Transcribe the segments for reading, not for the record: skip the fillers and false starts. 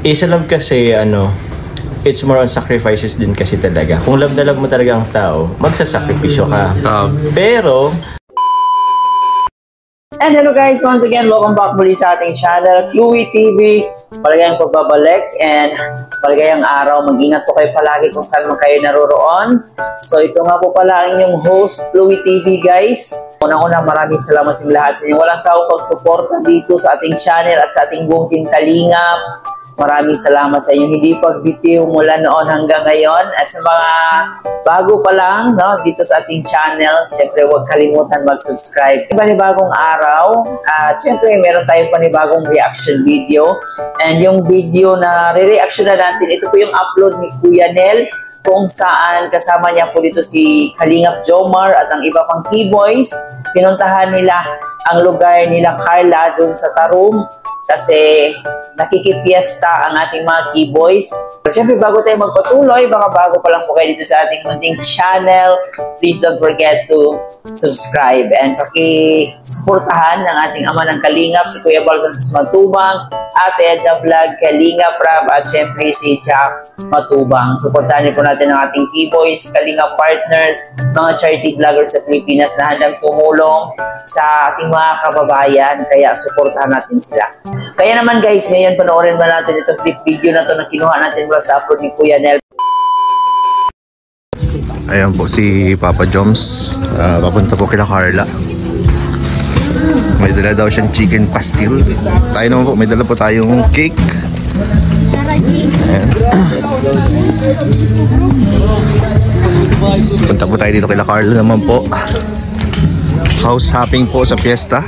Sa love kasi, it's more on sacrifices din kasi talaga. Kung love na love mo talaga ang tao, magsasakripisyo ka. Pero... And hello guys, once again, welcome back muli sa ating channel, Chloe TV. Maligayang pagbabalik and maligayang araw. Mag-ingat po kayo palagi kung saan man kayo naroroon. So ito nga po pala ang inyong host, Chloe TV guys. Unang-una, maraming salamat sa lahat sa inyo. Walang sawang pagsuporta dito sa ating channel at sa ating buong team Kalingap. Maraming salamat sa inyo. Hindi pagbitiw mula noon hanggang ngayon. At sa mga bago pa lang dito sa ating channel, syempre huwag kalimutan mag-subscribe. Panibagong araw. Syempre meron tayong panibagong reaction video. And yung video na re-reaction na natin, ito po yung upload ni Kuya Nel, kung saan kasama niya po dito si Kalingap Jomar at ang iba pang keyboys. Pinuntahan nila ang lugar nila Carla doon sa Tarum kasi nakikipiesta ang ating mga keyboys. Siyempre, bago tayo magpatuloy, baka bago pa lang po kayo dito sa ating munting channel, please don't forget to subscribe and pakisuportahan ng ating ama ng Kalingap, si Kuya Bal Santos Matubang, Ate Edna Vlog, Kalingap Rab, at siyempre si Jack Matubang. Suportahan niyo po natin ang ating keyboys, Kalingap partners, mga charity vloggers sa Pilipinas na handang tumulong sa ating mga kababayan, kaya suportahan natin sila. Kaya naman guys, ngayon panoorin ba natin itong clip video na to na kinuha natin mula sa upload ni Kuya Nel. Ayan po si Papa Joms, papunta po kila Carla. May dala daw siyang chicken pastil. Tayo naman po, may dala po tayong cake. Ayan. Punta po tayo dito kila Carla naman po. House hopping po sa fiesta.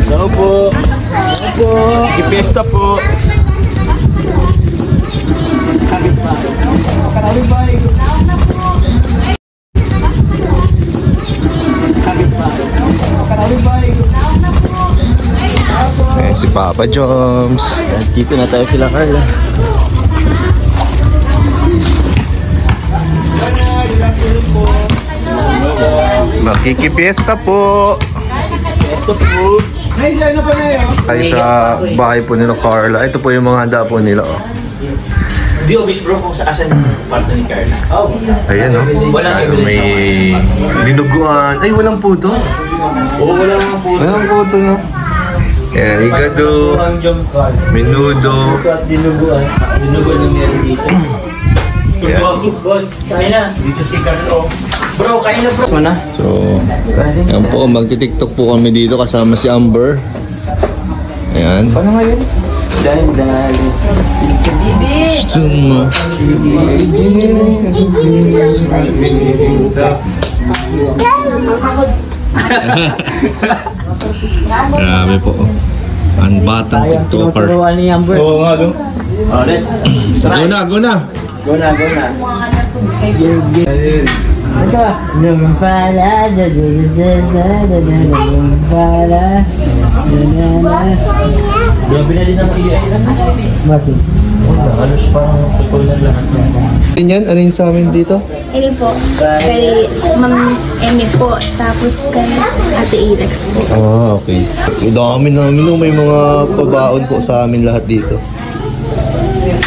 Hello po. Hello po. Ipiesta po. Eh, si Papa Joms. Dito na tayo sila Carla. Makikipiesta po. Ay sa bahay po nila Carla. Ito po yung mga handa po nila. Di obvious bro kung saan yung parto ni Carla. Ayan may dinuguan. Ay walang puto. Walang puto. Walang puto no. Ayan, igado. Menudo. Dinuguan. Dinuguan yung meron dito. Boss, kaya na. Dito si Carlo. Bro, kaya na bro. So, yan po, magti-tiktok po kami dito kasama si Amber. Ayan. Paano ngayon? Dahil. Grabe po. Ang batang tiktoker. Oo nga do. Let's try. Go na. Go na. Lumpala, grabe na din ang iya. Bakit? Alos parang tutol na lahat. Yan, ano yung sa amin dito? Ini po, kay Ma'am Emmy po, tapos kay Ate Irex po. Okay. Dami namin may mga pabaon po sa amin lahat dito.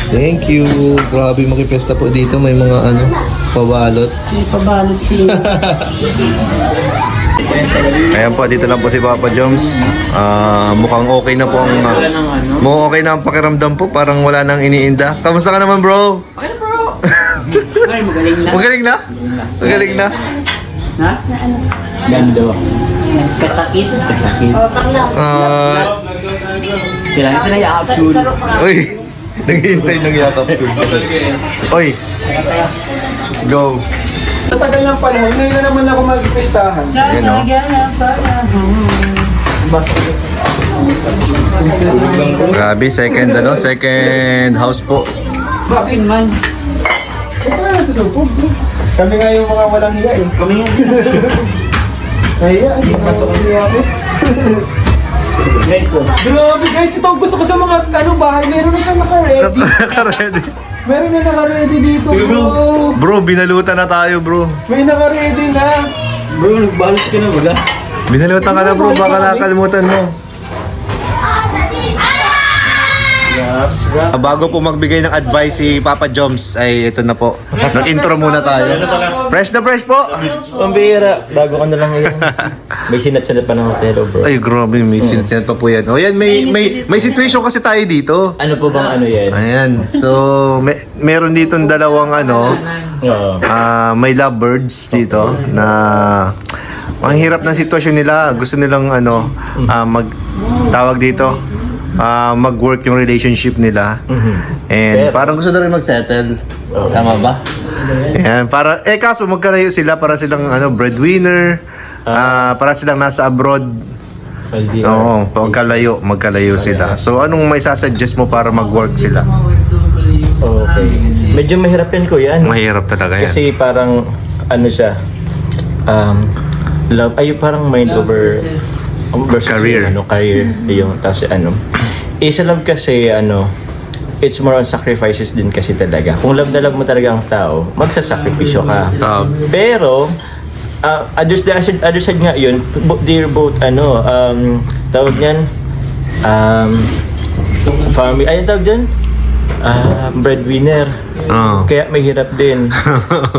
Thank you. Grabe makipesta po dito. May mga pabalot. Pabalot siya. Ayan po, dito lang po si Papa Joms. Mukhang okay na po mukhang okay na ang pakiramdam po. Parang wala nang iniinda. Kamusta ka naman bro? Okay na bro. Ay, magaling na. Magaling na? Ha? Gando. Kasakit. Kailangan siya na i-capsule. Uy! Naghihintay ng yakapsule. Oy! Let's go! Tagal ng panahon, ngayon na naman ako magpistahan. Ayan o. Grabe, second house po. Bakit man? Ito na nasusupog. Kami nga yung mga walang hiya eh. Kami nga. Kaya, hindi pasok ang hiya ko. Guys, Grabe guys, ito ang gusto ko sa mga bahay. Meron na siyang naka-ready. Naka-ready. Meron na naka-ready dito bro. Bro, binalutan na tayo bro. May naka-ready na. bro, nagbalot ka na baga? Binalutan ka na bro, baka nakakalimutan mo. Bago po magbigay ng advice si Papa Joms, ay ito na po. Nag-intro muna tayo. Fresh na fresh po! Pambira, bago ka na lang ngayon. May sinat-sinat pa ng hotel, bro. Ay, grabe, may sinat pa po yan. O yan, may situation kasi tayo dito. Ano po bang ano yan? Ayan. So, meron dito dalawang Oo. may lovebirds dito na ang hirap ng sitwasyon nila. Gusto nilang tawag dito, mag-work yung relationship nila. And parang gusto na rin mag-settle. Tama ba? Ayan, kaso magkalayo sila, para silang breadwinner. Para silang nasa abroad. Oo, magkalayo sila. So anong may sasuggest mo para mag-work sila? Okay. Medyo mahirap yan, kuya. Mahirap talaga yan. Kasi parang siya, love, parang mind over versus career. Career yung tapos sa love kasi it's more on sacrifices din kasi talaga. Kung love na love mo talaga ang tao, magsasakripisyo ka. Pero other side nga yun, they're both tawag niyan family, tawag dyan breadwinner. Kaya mahirap din.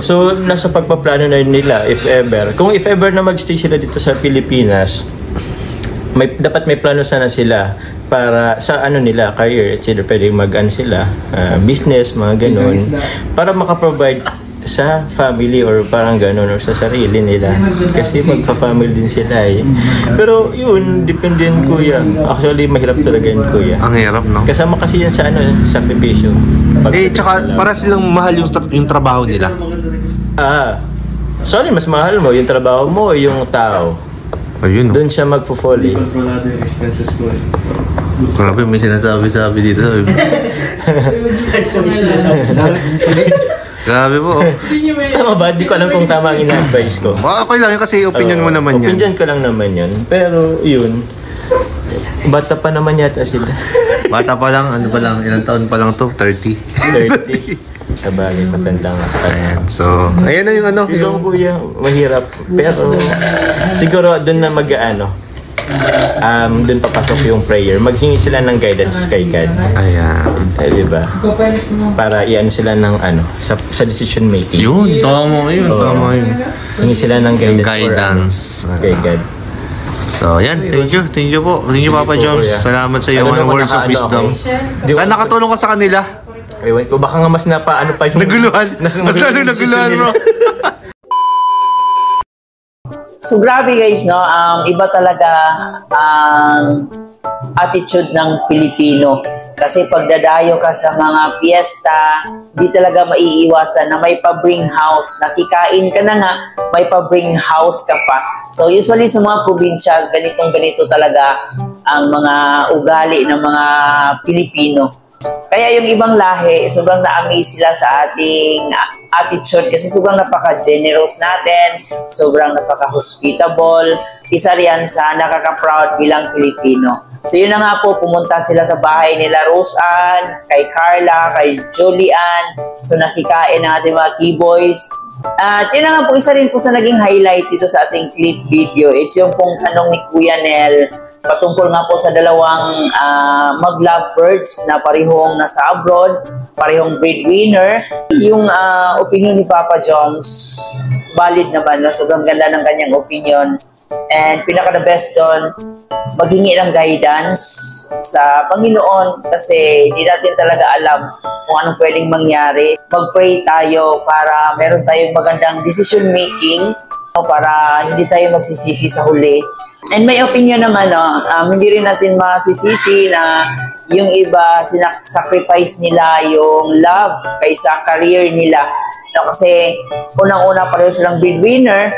So nasa pagpaplano na nila, if ever na magstay sila dito sa Pilipinas, dapat may plano sana sila para sa nila, career, etc. Pwede sila, business, mga ganun, para makaprovide sa family or parang ganun or sa sarili nila, kasi magpa-family din sila Pero yun, depende yun, kuya. Actually, mahirap talaga yun, kuya. Ang hirap, no? Kasama kasi yan sa sakripisyo. Tsaka para silang mahal yung trabaho nila. Sorry, mas mahal mo yung trabaho mo o yung tao? Ayun, no? Doon siya magpo-fall Kontrolado yung expenses ko Grabe, may sinasabi dito. Grabe po. Tama ba? Di ko alam kung tama ang ina-advise ko. Okay lang yun kasi opinion mo naman yan. Opinion ko lang naman yun. Pero yun, bata pa naman yata sila. Bata pa lang, ilang taon pa lang to? 30. 30. Sabagay, matanda nga. Ayan, so, ayan na yung Siguro, kuya, mahirap. Pero siguro doon na doon papasok yung prayer. Maghingi sila ng guidance kay God. Ayan. Diba? Para iyan sila ng sa decision making. Yun, tama yun. Hingi sila ng Yung guidance kay God. So, yan. Thank you po. Thank you, Papa Joms. Salamat sa iyong words of wisdom. Saan nakatulong ka sa kanila? Ewan ko, baka nga mas pa yung... Naguluhan. Mas lalo naguluhan, bro. So grabe guys, no? Iba talaga ang attitude ng Pilipino. Kasi pagdadayo ka sa mga piyesta, di talaga maiiwasan na may pa-bring house. Nakikain ka na nga, may pa-bring house ka pa. So usually sa mga probinsya, ganito talaga ang mga ugali ng mga Pilipino. Kaya yung ibang lahi, sobrang na-amaze sila sa ating attitude kasi sobrang napaka-generous natin, sobrang napaka-hospitable. Isa riyan sa nakaka-proud bilang Pilipino. So yun na nga po, pumunta sila sa bahay nila Rose Ann, kay Carla, kay Julian. So nakikain ng ating mga keyboys. At yun na nga po, isa rin po sa naging highlight dito sa ating clip video is yung pong tanong ni Kuya Nel patungkol nga po sa dalawang mag-lovebirds na parehong nasa abroad, parehong breadwinner. Yung opinion ni Papa Joms, valid naman, no? Sobrang ganda ng kanyang opinion. And pinaka-the best doon, maghingi ng guidance sa Panginoon kasi hindi natin talaga alam kung anong pwedeng mangyari. Mag-pray tayo para meron tayong magandang decision making para hindi tayo magsisisi sa huli. And may opinion naman, hindi rin natin masisisi na yung iba sacrifice nila yung love kaysa career nila. Kasi unang-una pareho silang breadwinner,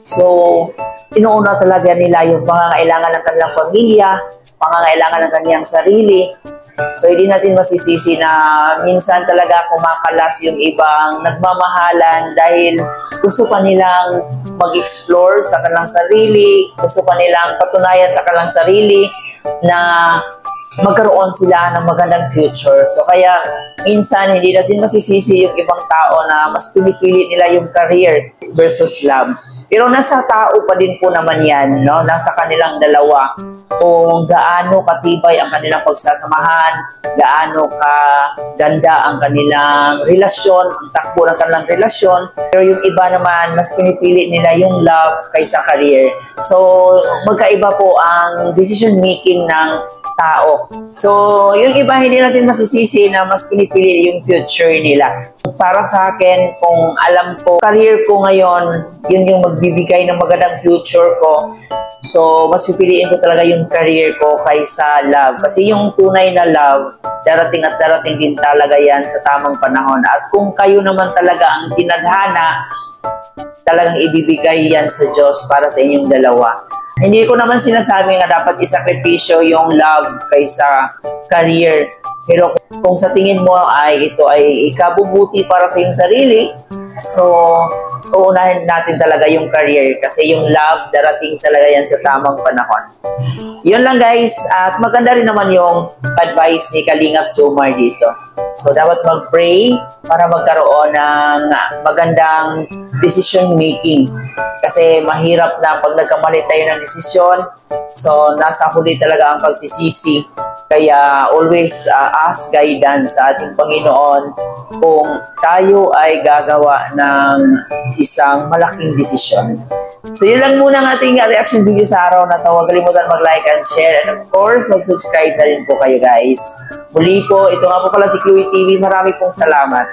so inuuna talaga nila yung pangangailangan ng kanilang pamilya, pangangailangan ng kanilang sarili. So hindi natin masisisi na minsan talaga kumakalas yung ibang nagmamahalan dahil gusto pa nilang mag-explore sa kanilang sarili, gusto pa nilang patunayan sa kanilang sarili na magkaroon sila ng magandang future. So kaya minsan hindi natin masisisi yung ibang tao na mas pinipili nila yung career versus love. Pero nasa tao pa din po naman yan, no? Nasa kanilang dalawa kung gaano katibay ang kanilang pagsasamahan, gaano kaganda ang kanilang relasyon, ang takbo ng kanilang relasyon. Pero yung iba naman, mas pinipili nila yung love kaysa career. So, magkaiba po ang decision making ng tao. So, yung iba hindi natin masisisi na mas pinipili yung future nila. Para sa akin, kung alam ko, career ko ngayon, yun yung magbibigay ng magandang future ko. So, mas pipiliin ko talaga yung career ko kaysa love. Kasi yung tunay na love, darating at darating din talaga yan sa tamang panahon. At kung kayo naman talaga ang tinadhana, talagang ibibigay yan sa Diyos para sa inyong dalawa. Hindi ko naman sinasabi nga dapat isakripisyo yung love kaysa career. Pero kung sa tingin mo ay ito ay ikabubuti para sa iyong sarili, so uunahin natin talaga yung career kasi yung love darating talaga yan sa tamang panahon. Yun lang guys, at maganda rin naman yung advice ni Kalingap Jomar dito. So dapat mag-pray para magkaroon ng magandang decision making. Kasi mahirap na pag nagkamali tayo ng desisyon, so nasa huli talaga ang pagsisisi. Kaya always ask guidance sa ating Panginoon kung tayo ay gagawa ng isang malaking desisyon. So yun lang muna ang ating reaction video sa araw na to. Huwag kalimutan mag-like and share, and of course mag-subscribe na rin po kayo guys. Muli po, ito nga po pala si Chloe TV. Marami pong salamat.